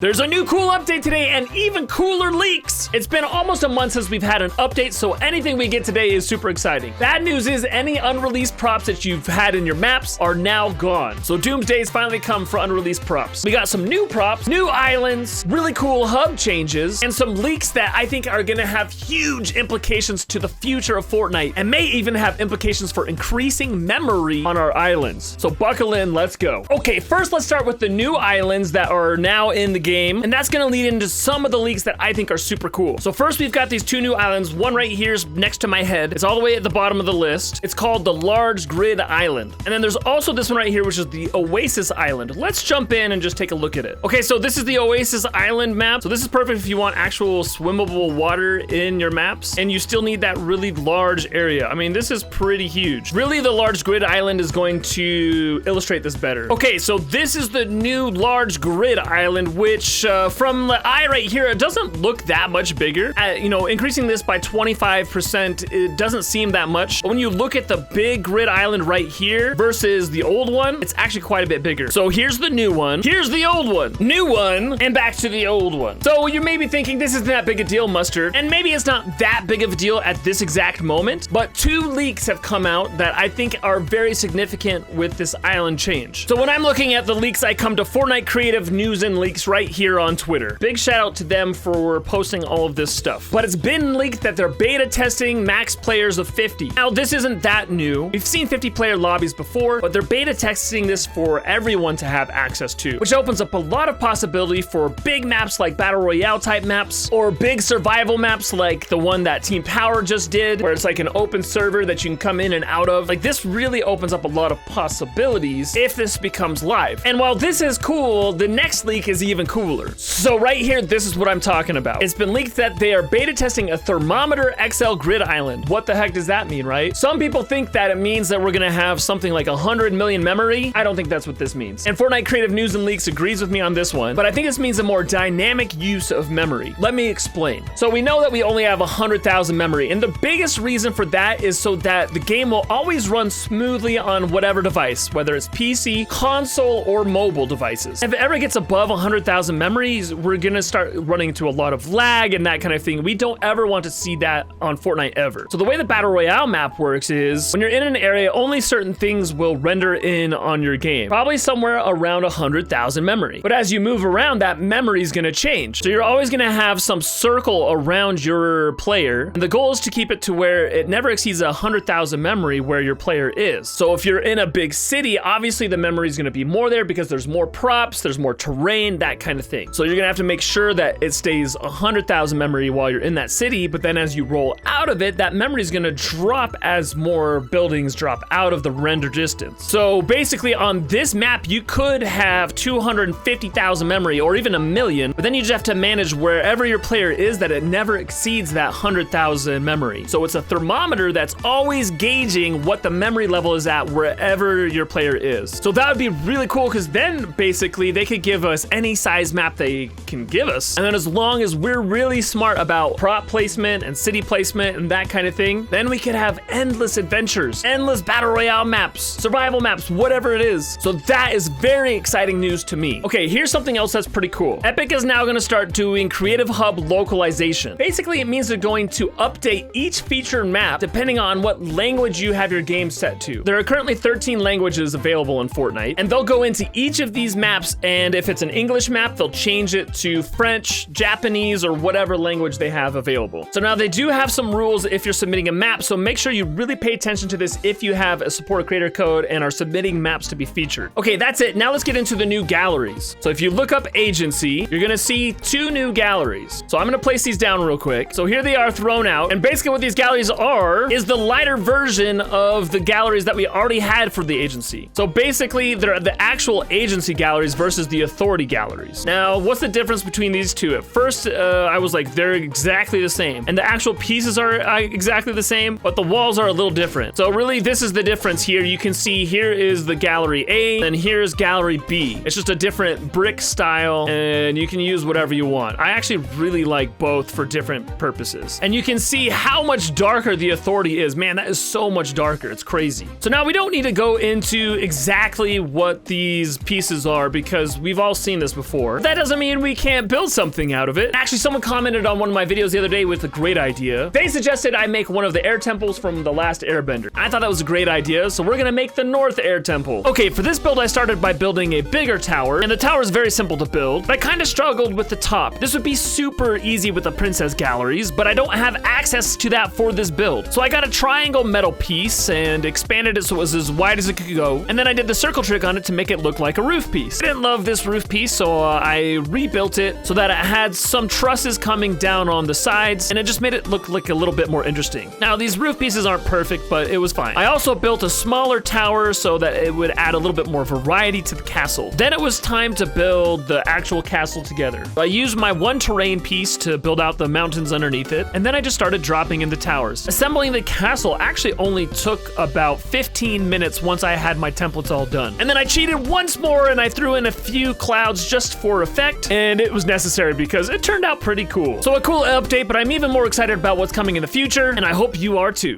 There's a new cool update today and even cooler leaks. It's been almost a month since we've had an update, so anything we get today is super exciting. Bad news is any unreleased props that you've had in your maps are now gone. So Doomsday's finally come for unreleased props. We got some new props, new islands, really cool hub changes, and some leaks that I think are gonna have huge implications to the future of Fortnite and may even have implications for increasing memory on our islands. So buckle in, let's go. Okay, first let's start with the new islands that are now in the game, and that's gonna lead into some of the leaks that I think are super cool. So first we've got these two new islands. One right here is next to my head. It's all the way at the bottom of the list. It's called the Large Grid Island. And then there's also this one right here, which is the Oasis Island. Let's jump in and just take a look at it. Okay, so this is the Oasis Island map. So this is perfect if you want actual swimmable water in your maps, and you still need that really large area. I mean, this is pretty huge. Really, the Large Grid Island is going to illustrate this better. Okay, so this is the new Large Grid Island, which from the eye right here, it doesn't look that much bigger. You know, increasing this by 25%, it doesn't seem that much. But when you look at the big grid island right here versus the old one, it's actually quite a bit bigger. So here's the new one, here's the old one, new one, and back to the old one. So you may be thinking this isn't that big a deal, Mustard, and maybe it's not that big of a deal at this exact moment, but two leaks have come out that I think are very significant with this island change. So when I'm looking at the leaks, I come to Fortnite Creative News and Leaks right here on Twitter. Big shout out to them for posting all of this stuff. But it's been leaked that they're beta testing max players of 50. Now, this isn't that new. We've seen 50 player lobbies before, but they're beta testing this for everyone to have access to, which opens up a lot of possibility for big maps like Battle Royale type maps, or big survival maps like the one that Team Power just did, where it's like an open server that you can come in and out of. Like, this really opens up a lot of possibilities if this becomes live. And while this is cool, the next leak is even cooler. So right here, this is what I'm talking about. It's been leaked that they are beta testing a Thermometer XL grid island. What the heck does that mean, right? Some people think that it means that we're gonna have something like 100 million memory. I don't think that's what this means. And Fortnite Creative News and Leaks agrees with me on this one, but I think this means a more dynamic use of memory. Let me explain. So we know that we only have 100,000 memory, and the biggest reason for that is so that the game will always run smoothly on whatever device, whether it's PC, console, or mobile devices. If it ever gets above 100,000 memories, we're gonna start running into a lot of lag and that kind of thing. We don't ever want to see that on Fortnite ever. So the way the Battle Royale map works is when you're in an area, only certain things will render in on your game, probably somewhere around 100,000 memory. But as you move around, that memory is gonna change. So you're always gonna have some circle around your player. And the goal is to keep it to where it never exceeds 100,000 memory where your player is. So if you're in a big city, obviously the memory is gonna be more there because there's more props, there's more terrain, that kind of thing. So you're gonna have to make sure that it stays 100,000 memory while you're in that city, but then as you roll out of it, that memory is gonna drop as more buildings drop out of the render distance. So basically on this map, you could have 250,000 memory or even 1,000,000, but then you just have to manage wherever your player is that it never exceeds that 100,000 memory. So it's a thermometer that's always gauging what the memory level is at wherever your player is. So that would be really cool, because then basically they could give us any size map they can give us. And then as long as we're really smart about prop placement and city placement and that kind of thing, then we could have endless adventures, endless Battle Royale maps, survival maps, whatever it is. So that is very exciting news to me. Okay, here's something else that's pretty cool. Epic is now gonna start doing Creative Hub Localization. Basically, it means they're going to update each featured map depending on what language you have your game set to. There are currently 13 languages available in Fortnite, and they'll go into each of these maps, and if it's an English map, they'll change it to French, Japanese, or whatever language they have available. So now they do have some rules if you're submitting a map, so make sure you really pay attention to this if you have a support creator code and are submitting maps to be featured. Okay, that's it. Now let's get into the new galleries. So if you look up agency, you're gonna see two new galleries. So I'm gonna place these down real quick. So here they are thrown out, and basically what these galleries are is the lighter version of the galleries that we already had for the agency. So basically they're the actual agency galleries versus the authority galleries. Now, what's the difference between these two? At first, I was like, they're exactly the same, and the actual pieces are exactly the same, but the walls are a little different. So really, this is the difference here. You can see here is the gallery A, and here's gallery B. It's just a different brick style, and you can use whatever you want. I actually really like both for different purposes. And you can see how much darker the authority is. Man, that is so much darker. It's crazy. So now we don't need to go into exactly what these pieces are because we've all seen this before. before. That doesn't mean we can't build something out of it. Actually, someone commented on one of my videos the other day with a great idea. They suggested I make one of the air temples from The Last Airbender. I thought that was a great idea, so we're gonna make the North Air Temple. Okay, for this build, I started by building a bigger tower, and the tower is very simple to build, but I kind of struggled with the top. This would be super easy with the princess galleries, but I don't have access to that for this build. So I got a triangle metal piece and expanded it so it was as wide as it could go, and then I did the circle trick on it to make it look like a roof piece. I didn't love this roof piece, so I rebuilt it so that it had some trusses coming down on the sides, and it just made it look like a little bit more interesting. Now, these roof pieces aren't perfect, but it was fine. I also built a smaller tower so that it would add a little bit more variety to the castle. Then it was time to build the actual castle together. I used my one terrain piece to build out the mountains underneath it, and then I just started dropping in the towers. Assembling the castle actually only took about 15 minutes once I had my templates all done. And then I cheated once more and I threw in a few clouds just for effect, and it was necessary because it turned out pretty cool. So a cool update, but I'm even more excited about what's coming in the future, and I hope you are too.